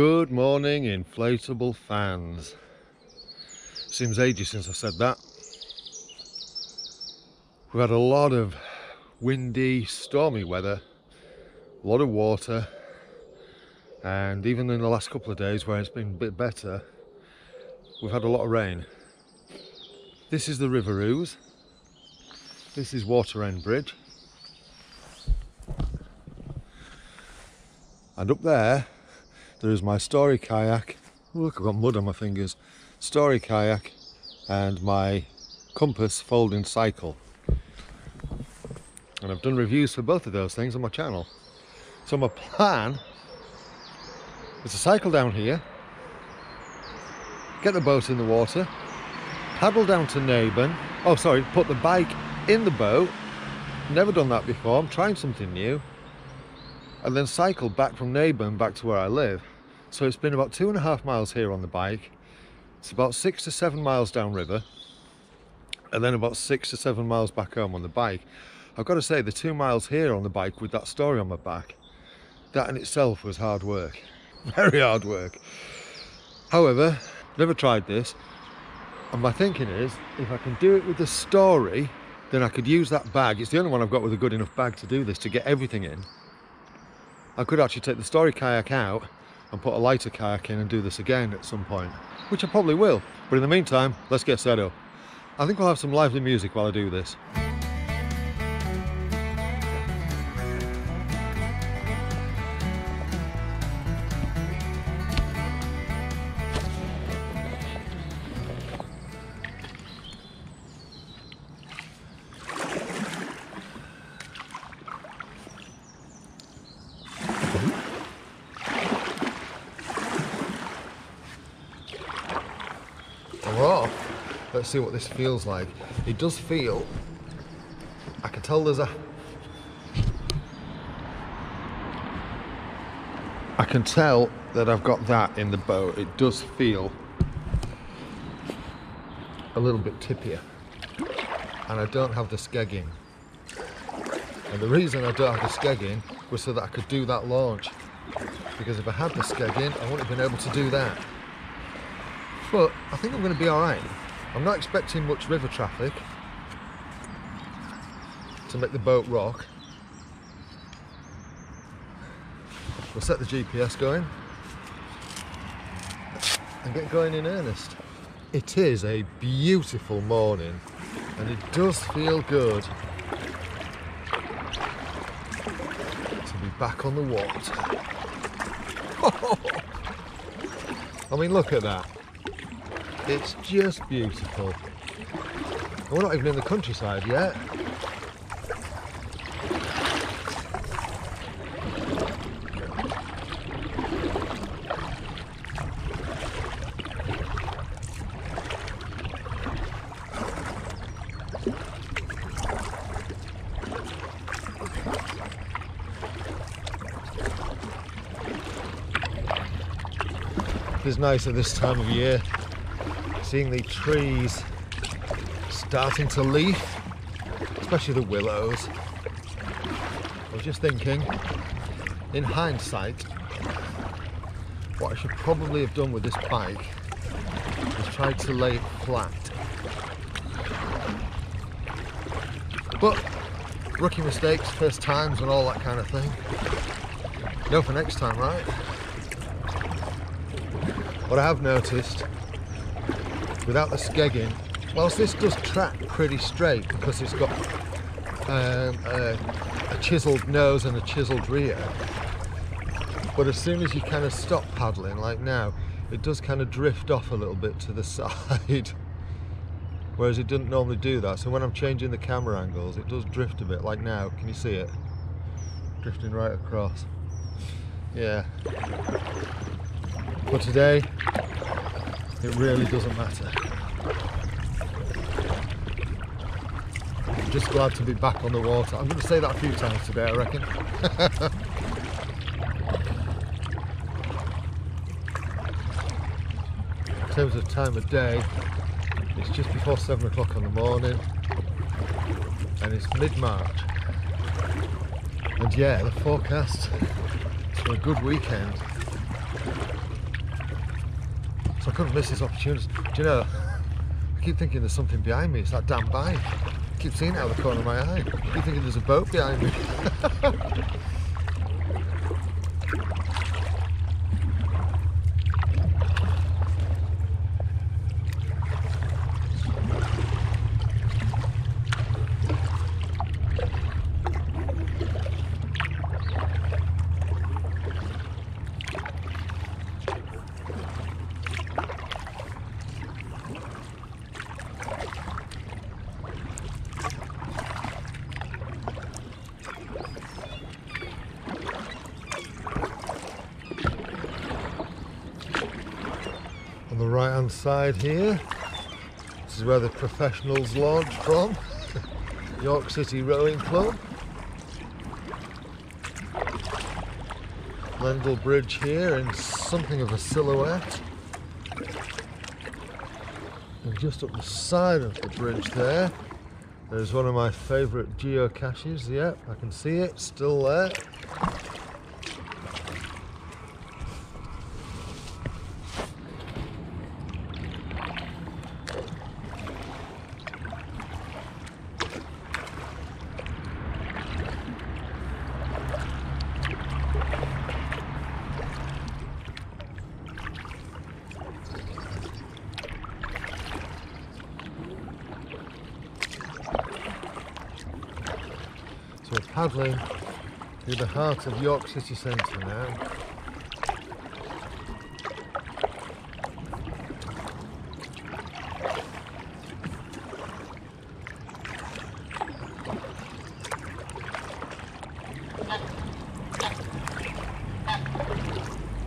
Good morning, inflatable fans. Seems ages since I said that. We've had a lot of windy, stormy weather, a lot of water, and even in the last couple of days where it's been a bit better, we've had a lot of rain. This is the River Ouse. This is Water End Bridge. And up there is my story kayak. Oh, look, I've got mud on my fingers. Story kayak and my compass folding cycle. And I've done reviews for both of those things on my channel. So my plan is to cycle down here, get the boat in the water, paddle down to Naburn. Oh, sorry, put the bike in the boat. Never done that before. I'm trying something new. And then cycle back from Naburn back to where I live. So it's been about 2.5 miles here on the bike. It's about 6 to 7 miles downriver, and then about 6 to 7 miles back home on the bike. I've got to say, the 2 miles here on the bike with that story on my back, that in itself was hard work. Very hard work. However, never tried this, and my thinking is, if I can do it with the story, then I could use that bag. It's the only one I've got with a good enough bag to do this, to get everything in. I could actually take the story kayak out and put a lighter kayak in and do this again at some point, which I probably will. But in the meantime, let's get set up. I think we'll have some lively music while I do this. We're off. Let's see what this feels like. It does feel, I can tell I can tell that I've got that in the boat. It does feel a little bit tippier, and I don't have the skegging. And the reason I don't have the skegging was so that I could do that launch, because if I had the skegging, I wouldn't have been able to do that. But I think I'm going to be alright. I'm not expecting much river traffic to make the boat rock. We'll set the GPS going and get going in earnest. It is a beautiful morning, and it does feel good to be back on the water. I mean, look at that. It's just beautiful. And we're not even in the countryside yet. It's nice at this time of year, seeing the trees starting to leaf, especially the willows. I was just thinking, in hindsight, what I should probably have done with this bike is tried to lay it flat. But rookie mistakes, first times and all that kind of thing. Go for next time, right? What I have noticed, without the skegging, whilst this does track pretty straight because it's got a chiselled nose and a chiselled rear, but as soon as you kind of stop paddling, like now, it does kind of drift off a little bit to the side, whereas it didn't normally do that. So when I'm changing the camera angles, it does drift a bit, like now. Can you see it? Drifting right across. Yeah. But today, it really doesn't matter. I'm just glad to be back on the water. I'm going to say that a few times today, I reckon. In terms of time of day, it's just before 7 o'clock in the morning, and it's mid-March. And yeah, the forecast is for a good weekend. So I couldn't miss this opportunity. Do you know, I keep thinking there's something behind me. It's that damn bike. I keep seeing it out of the corner of my eye. I keep thinking there's a boat behind me. On the right hand side here, this is where the professionals lodge from, York City Rowing Club. Lendal Bridge here in something of a silhouette. And just up the side of the bridge there's one of my favourite geocaches. Yep, I can see it, still there. So we're paddling through the heart of York City Centre now.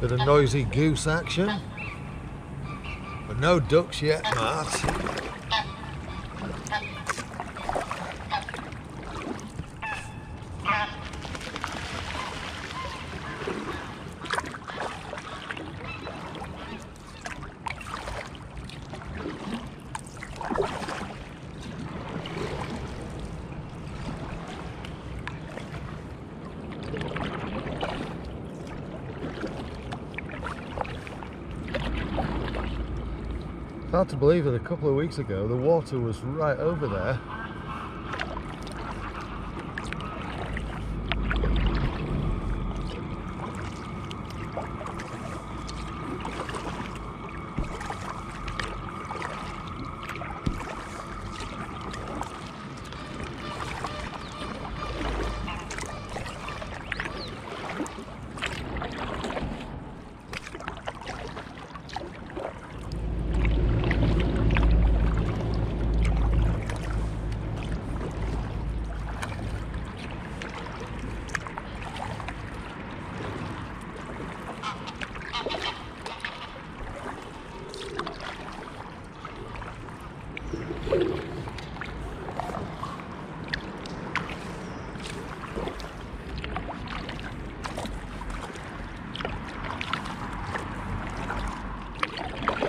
Bit of noisy goose action, but no ducks yet, Matt. Hard to believe that a couple of weeks ago the water was right over there.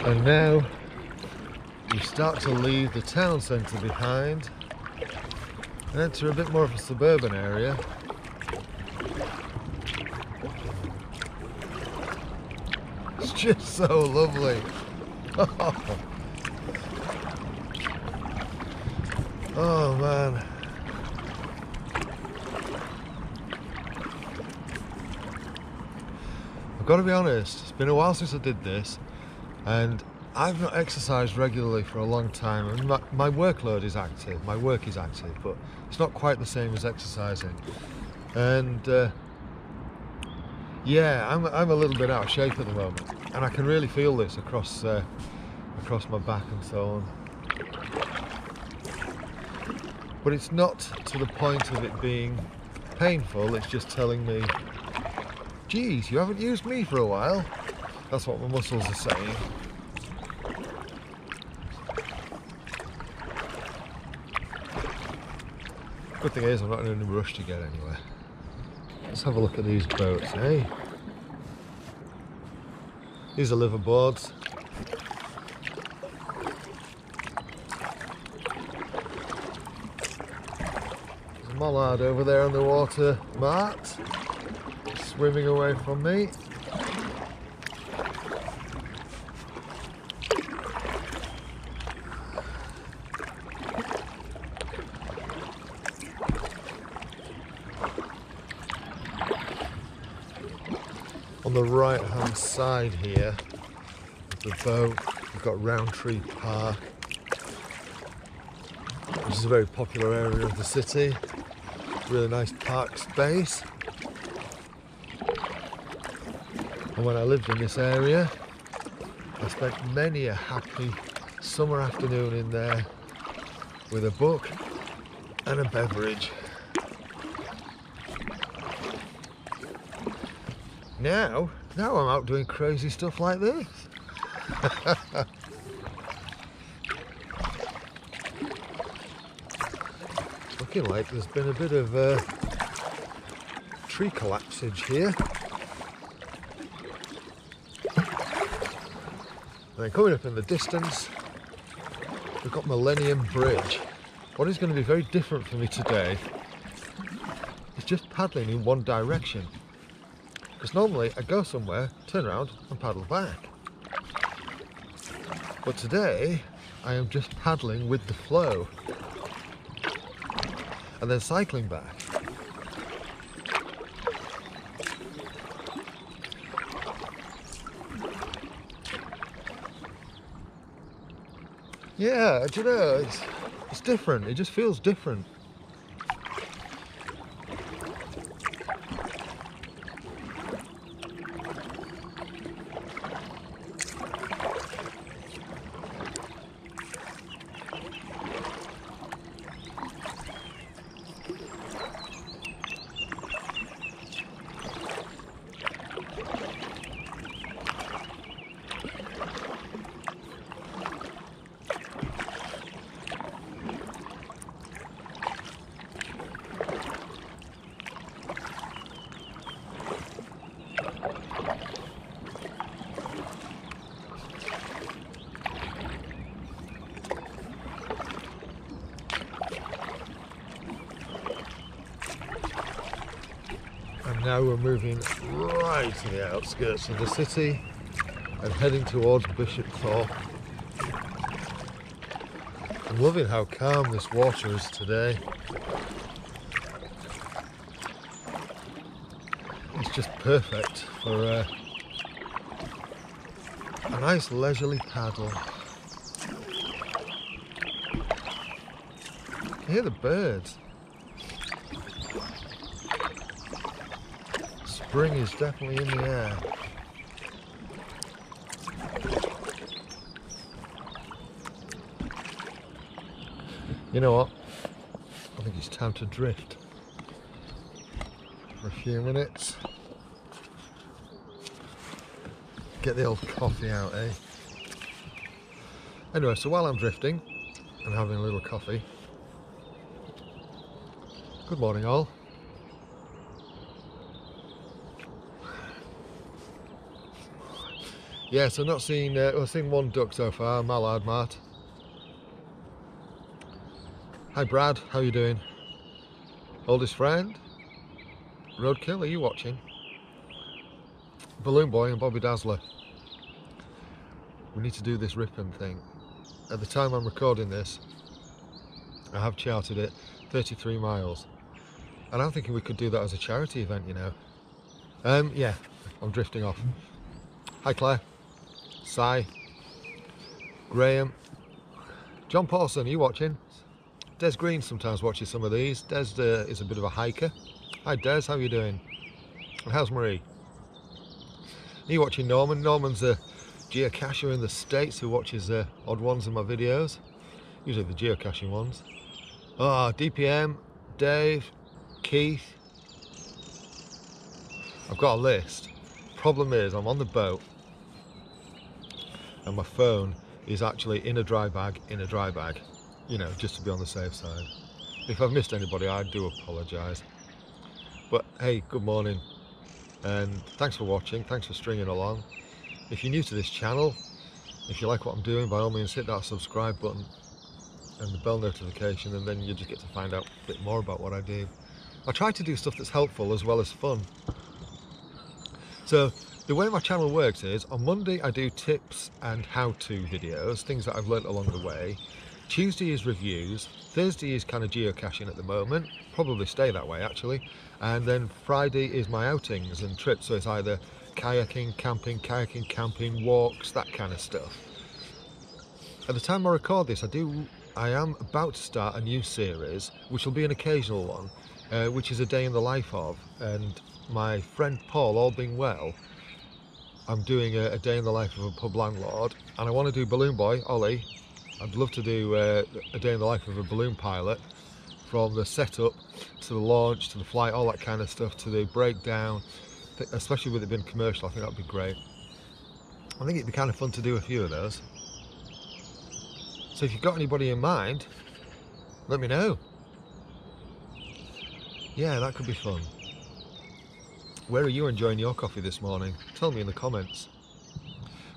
And now we start to leave the town centre behind and enter a bit more of a suburban area. It's just so lovely. Oh man. I've got to be honest, it's been a while since I did this, and I've not exercised regularly for a long time. I mean, my workload is active, my work is active, but it's not quite the same as exercising. And yeah, I'm a little bit out of shape at the moment, and I can really feel this across my back and so on. But it's not to the point of it being painful, it's just telling me, geez, you haven't used me for a while. That's what my muscles are saying. Good thing is I'm not in a rush to get anywhere. Let's have a look at these boats, eh? These are liverboards. There's a mallard over there on the water, Mart, swimming away from me. On the right hand side here of the boat, we've got Roundtree Park, which is a very popular area of the city. Really nice park space. And when I lived in this area, I spent many a happy summer afternoon in there with a book and a beverage. Now I'm out doing crazy stuff like this. Looking like there's been a bit of tree collapsage here. And then coming up in the distance, we've got Millennium Bridge. What is going to be very different for me today is just paddling in one direction. Because normally I go somewhere, turn around and paddle back. But today I am just paddling with the flow and then cycling back. Yeah, do you know, it's different. It just feels different. Now we're moving right to the outskirts of the city and heading towards Bishopthorpe. I'm loving how calm this water is today. It's just perfect for a nice leisurely paddle. You hear the birds. Spring is definitely in the air. You know what? I think it's time to drift for a few minutes. Get the old coffee out, eh? Anyway, so while I'm drifting and having a little coffee, good morning all. Yeah, so not seen, I've seen one duck so far, mallard mart. Hi Brad, how you doing? Oldest friend? Roadkill, are you watching? Balloon Boy and Bobby Dazzler. We need to do this Ripon thing. At the time I'm recording this, I have charted it 33 miles. And I'm thinking we could do that as a charity event, you know. Yeah, I'm drifting off. Hi Claire. Si, Graham, John Paulson, are you watching? Des Green sometimes watches some of these. Des is a bit of a hiker. Hi Des, how are you doing? And how's Marie? Are you watching Norman? Norman's a geocacher in the States who watches odd ones in my videos. Usually the geocaching ones. Ah, DPM, Dave, Keith. I've got a list. Problem is, I'm on the boat and my phone is actually in a dry bag, you know, just to be on the safe side. If I've missed anybody, I do apologise. But hey, good morning, and thanks for watching, thanks for stringing along. If you're new to this channel, if you like what I'm doing, by all means hit that subscribe button and the bell notification, and then you just get to find out a bit more about what I do. I try to do stuff that's helpful as well as fun. So the way my channel works is, on Monday I do tips and how-to videos, things that I've learnt along the way. Tuesday is reviews, Thursday is kind of geocaching at the moment, probably stay that way actually, and then Friday is my outings and trips, so it's either kayaking, camping, walks, that kind of stuff. At the time I record this, I am about to start a new series, which will be an occasional one, which is a day in the life of, and my friend Paul, all being well, I'm doing a day in the life of a pub landlord, and I want to do Balloon Boy, Ollie. I'd love to do a day in the life of a balloon pilot, from the setup to the launch to the flight, all that kind of stuff, to the breakdown, especially with it being commercial. I think that'd be great. I think it'd be kind of fun to do a few of those. So if you've got anybody in mind, let me know. Yeah, that could be fun. Where are you enjoying your coffee this morning? Tell me in the comments.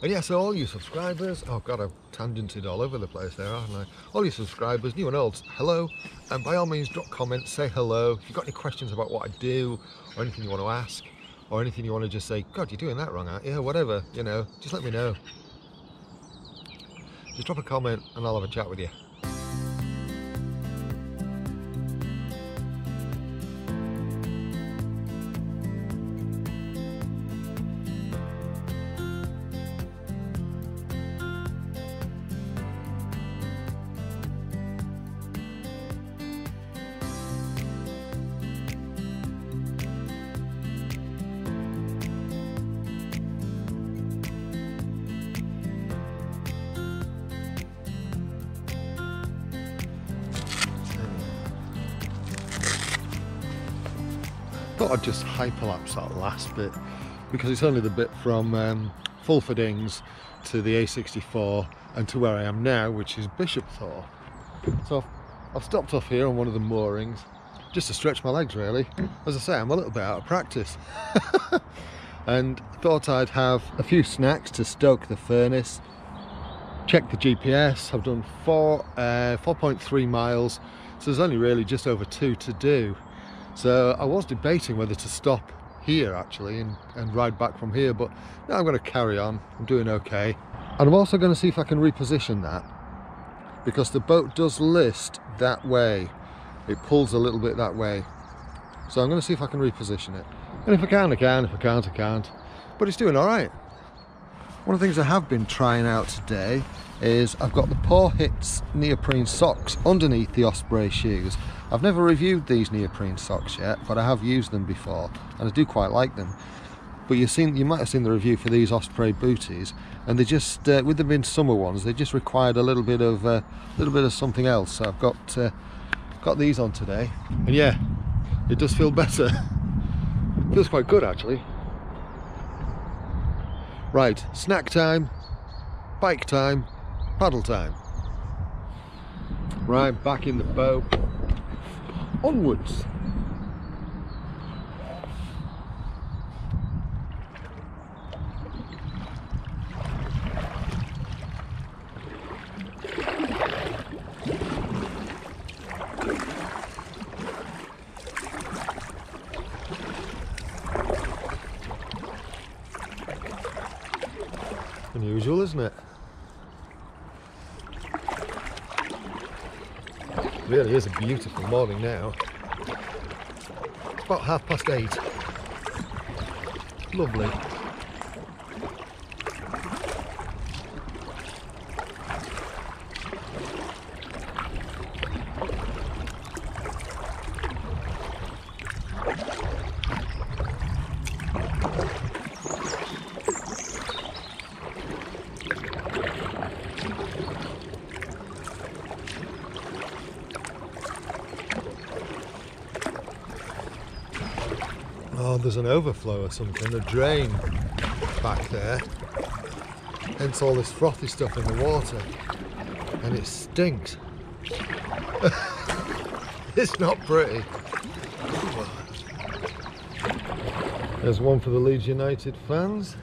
And yeah, so all you subscribers, oh god, I've tangented all over the place there, haven't I? All you subscribers, new and old, hello. And by all means, drop comments, say hello. If you've got any questions about what I do, or anything you want to ask, or anything you want to just say, God, you're doing that wrong, aren't you? Whatever, you know, just let me know. Just drop a comment and I'll have a chat with you. Thought I'd just hyperlapse that last bit because it's only the bit from Fulfordings to the A64 and to where I am now, which is Bishopthorpe. So I've stopped off here on one of the moorings just to stretch my legs really. As I say, I'm a little bit out of practice. And thought I'd have a few snacks to stoke the furnace. Check the GPS. I've done 4.3 miles, so there's only really just over 2 to do. So I was debating whether to stop here actually and ride back from here, but now I'm going to carry on. I'm doing okay. And I'm also going to see if I can reposition that, because the boat does list that way. It pulls a little bit that way. So I'm going to see if I can reposition it. And if I can, I can. If I can't, I can't. But it's doing all right. One of the things I have been trying out today is I've got the Paw Hits neoprene socks underneath the Osprey shoes. I've never reviewed these neoprene socks yet, but I have used them before and I do quite like them. But you might have seen the review for these Osprey booties, and they just, with them being summer ones, they just required a little bit of something else. So I've got these on today, and yeah, it does feel better. Feels quite good actually. Right, snack time, bike time, paddle time. Right, back in the boat. Onwards. Unusual, isn't it? It really is a beautiful morning now. It's about 8:30. Lovely. Oh, there's an overflow or something, a drain back there. Hence all this frothy stuff in the water. And it stinks. It's not pretty. There's one for the Leeds United fans.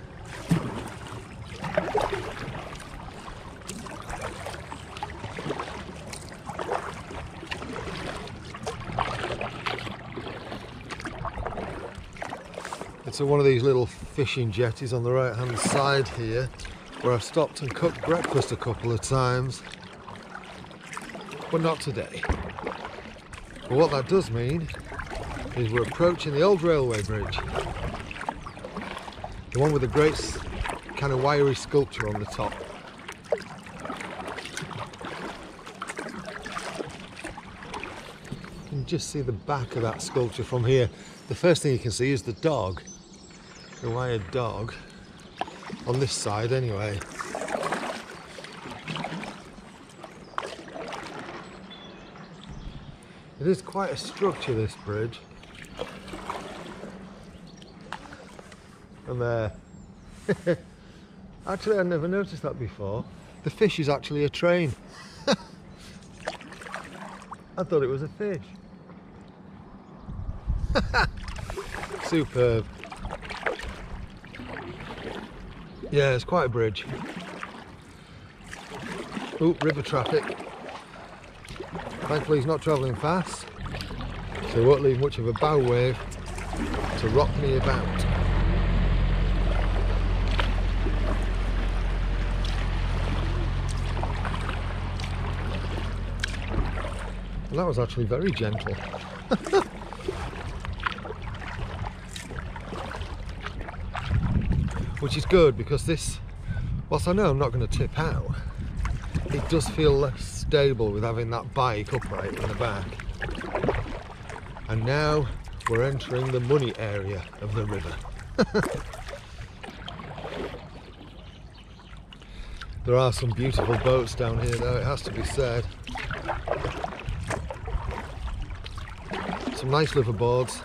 It's one of these little fishing jetties on the right hand side here, where I've stopped and cooked breakfast a couple of times, but not today. But what that does mean is we're approaching the old railway bridge. The one with the great kind of wiry sculpture on the top. You can just see the back of that sculpture from here. The first thing you can see is the dog, the wired dog, on this side anyway. It is quite a structure, this bridge. And there. Actually, I never noticed that before. The fish is actually a train. I thought it was a fish. Superb. Yeah, it's quite a bridge. Ooh, river traffic. Thankfully he's not travelling fast, so he won't leave much of a bow wave to rock me about. And that was actually very gentle. Which is good, because this, whilst I know I'm not going to tip out, it does feel less stable with having that bike upright in the back. And now we're entering the money area of the river. There are some beautiful boats down here though, it has to be said. Some nice liveaboards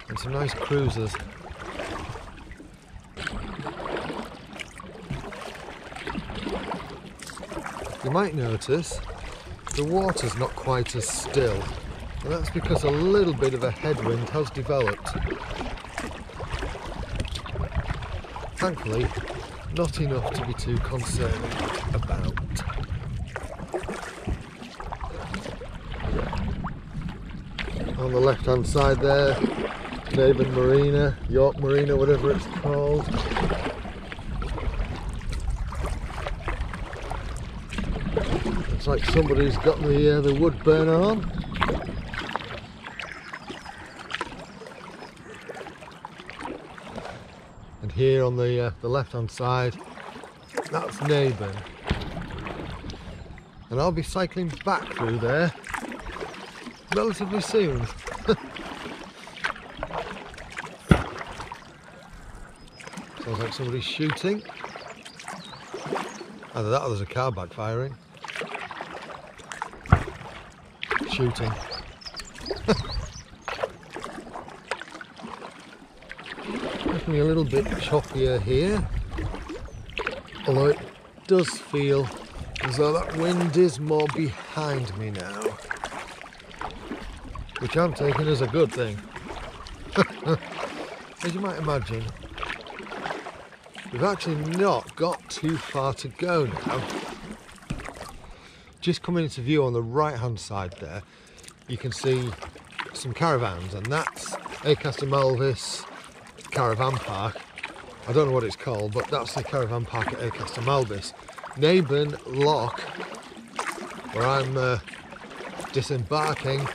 and some nice cruisers. You might notice the water's not quite as still, and that's because a little bit of a headwind has developed. Thankfully, not enough to be too concerned about. On the left hand side there, Naburn Marina, York Marina, whatever it's called. Looks like somebody's got the wood burner on. And here on the left hand side, that's Naburn. And I'll be cycling back through there relatively soon. Sounds like somebody's shooting. Either that or there's a car backfiring. Shooting. Definitely a little bit choppier here, although it does feel as though that wind is more behind me now, which I'm taking as a good thing. As you might imagine, we've actually not got too far to go now. Just coming into view on the right hand side there, you can see some caravans, and that's Acaster Malvis Caravan Park. I don't know what it's called, but that's the caravan park at Acaster Malvis. Naburn Lock, where I'm disembarking,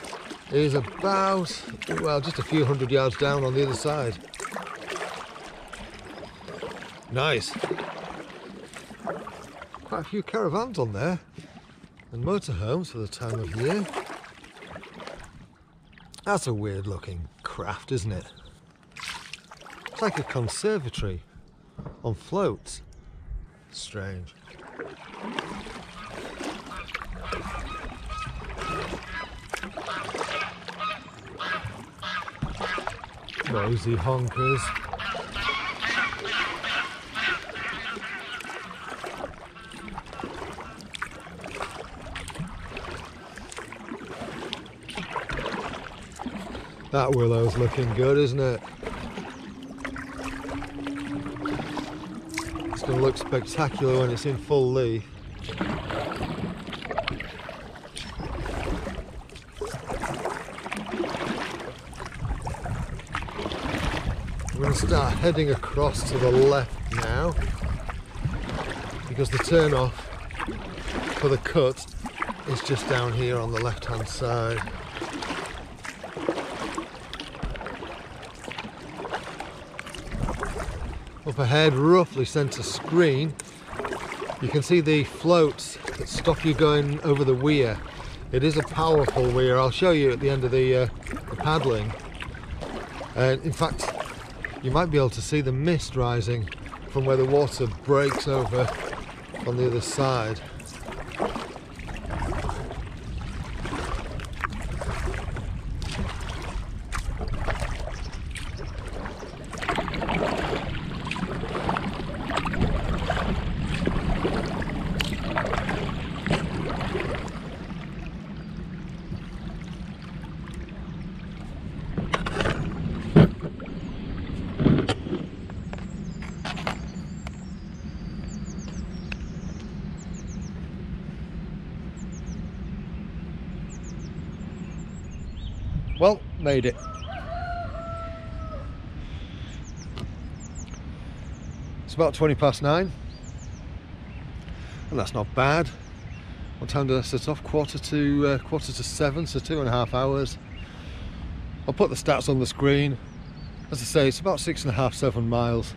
is about, well, just a few hundred yards down on the other side. Nice. Quite a few caravans on there, and motorhomes for the time of year. That's a weird looking craft, isn't it? It's like a conservatory on floats. Strange. Nosy honkers. That willow's looking good, isn't it? It's going to look spectacular when it's in full leaf. I'm going to start heading across to the left now, because the turn off for the cut is just down here on the left hand side. Up ahead, roughly centre screen, you can see the floats that stop you going over the weir. It is a powerful weir. I'll show you at the end of the paddling. In fact, you might be able to see the mist rising from where the water breaks over on the other side. Well, made it. It's about 9:20, and that's not bad. What time did I set off? Quarter to 7, so 2.5 hours. I'll put the stats on the screen. As I say, it's about 6.5, 7 miles.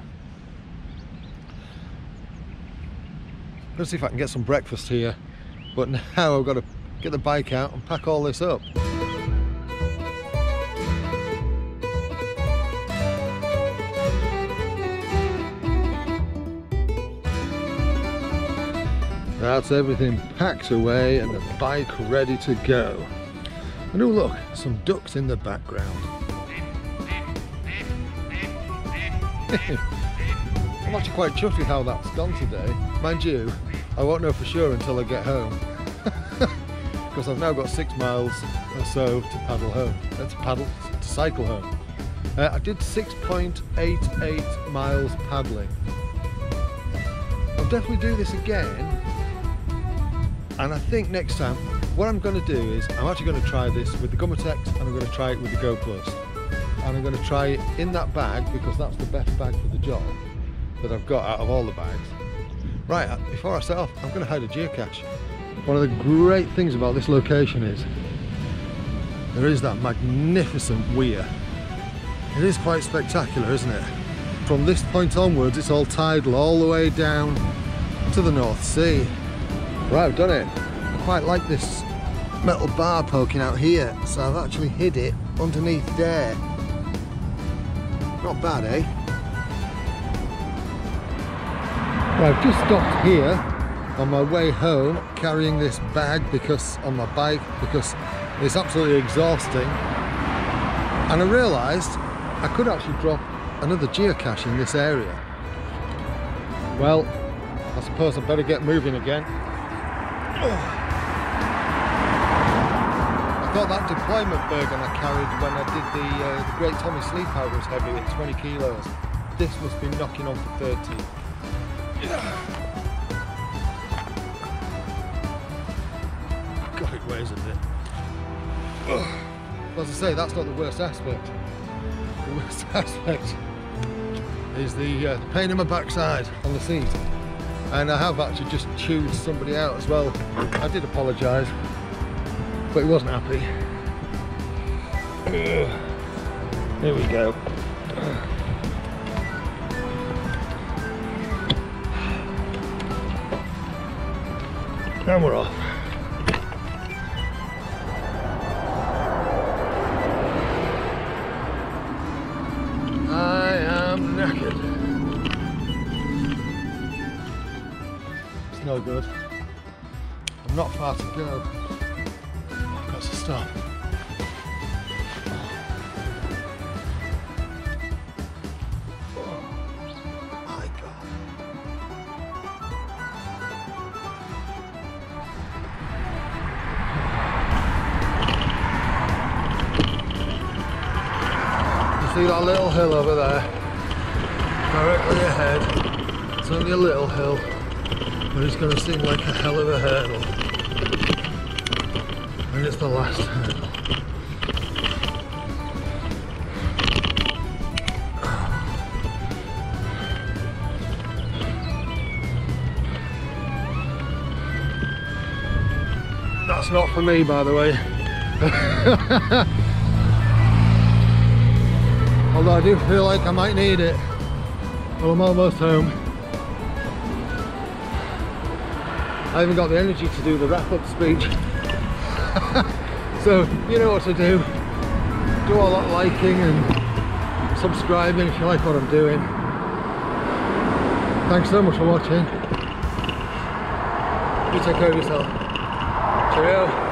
I'm going to see if I can get some breakfast here, but now I've got to get the bike out and pack all this up. That's everything packed away and the bike ready to go. And oh look, some ducks in the background. I'm actually quite chuffed with how that's gone today. Mind you, I won't know for sure until I get home. Because I've now got 6 miles or so to paddle home. To cycle home. I did 6.88 miles paddling. I'll definitely do this again. And I think next time, what I'm going to do is, I'm actually going to try this with the Gummatex and I'm going to try it with the Go Plus. And I'm going to try it in that bag because that's the best bag for the job that I've got out of all the bags. Right, before I set off, I'm going to hide a geocache. One of the great things about this location is, there is that magnificent weir. It is quite spectacular, isn't it? From this point onwards, it's all tidal all the way down to the North Sea. Right, I've done it. I quite like this metal bar poking out here, so I've actually hid it underneath there. Not bad, eh? Well, I've just stopped here on my way home carrying this bag on my bike because it's absolutely exhausting. And I realised I could actually drop another geocache in this area. Well, I suppose I'd better get moving again. I thought that deployment Bergen I carried when I did the Great Tommy Sleep Out was heavy at 20 kilos. This must be knocking on for 30. God, it weighs a bit. As I say, that's not the worst aspect. The worst aspect is the pain in my backside on the seat. And I have actually just chewed somebody out as well. I did apologise, but he wasn't happy. Here we go. And we're off. I am knackered. No good. I'm not far to go. I've got to stop. Oh my God. You see that little hill over there? Directly ahead. It's only a little hill. But it's going to seem like a hell of a hurdle. And it's the last hurdle. That's not for me, by the way. Although I do feel like I might need it. Well, I'm almost home. I haven't got the energy to do the wrap-up speech. So, you know what to do. Do all that liking and subscribing if you like what I'm doing. Thanks so much for watching. You take care of yourself. Cheerio.